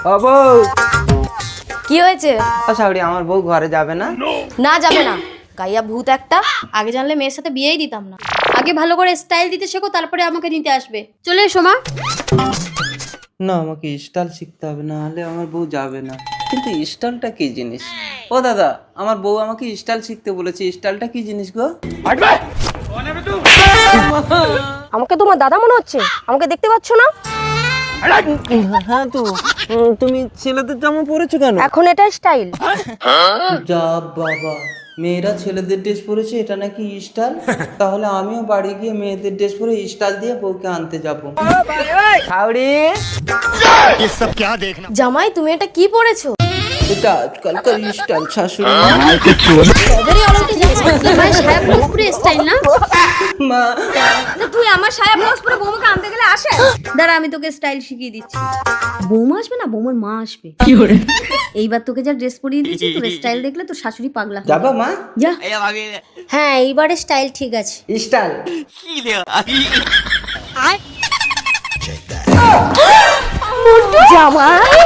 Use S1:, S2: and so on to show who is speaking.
S1: ও বউ,
S2: কি হয়েছে?
S1: ও শাশুড়ি আমার বউ ঘরে যাবে না?
S2: না যাবে না, গাইয়া ভূত একটা। আগে জানলে মেয়ের সাথে বিয়েই দিতাম না। আগে ভালো করে স্টাইল দিতে শেখো, তারপরে আমাকে নিতে আসবে। চলে এসো মা।
S1: না, আমাকে স্টাইল শিখতে হবে, না হলে আমার বউ যাবে না। কিন্তু স্টাইলটা কি জিনিস? ও দাদা, আমার বউ আমাকে স্টাইল শিখতে বলেছে, স্টাইলটা কি জিনিস গো?
S2: আমাকে তোমার দাদা মনে হচ্ছে? আমাকে দেখতে পাচ্ছ না?
S1: হ্যাঁ তো, তুমি ছেলেদের জামা পরেছো কেন?
S2: এখন এটা স্টাইল।
S1: যা বাবা, মেয়েরা ছেলেদের ড্রেস পরেছে, এটা নাকি স্টাইল? তাহলে আমিও বাড়ি গিয়ে মেয়েদের ড্রেস পরে স্টাইল দিয়ে বউকে আনতে যাবো। শাশুড়ি,
S2: জামাই তুমি এটা কি পরেছো?
S1: এটা আজকালকার স্টাইল শাশুড়ি।
S2: তবেরই অলৌকিক জামাই, জামাই সায়া ব্লাউজ পরে স্টাইল না?
S1: মা,
S2: না তুই আমার সায়া ব্লাউজ পরে বৌমাকে আনতে গেলে আসে? দাঁড়া, আমি তোকে স্টাইল শিখিয়ে দিচ্ছি। বৌমা আসবে না, বৌমার মা আসবে। এইবার তোকে যা ড্রেস পরিয়ে দিচ্ছি, তোর স্টাইল দেখলে তোর শাশুড়ি পাগলা হবে।
S1: যাবা মা?
S2: যা। হ্যাঁ, এইবারে স্টাইল ঠিক আছে।
S1: স্টাইল
S2: জামাই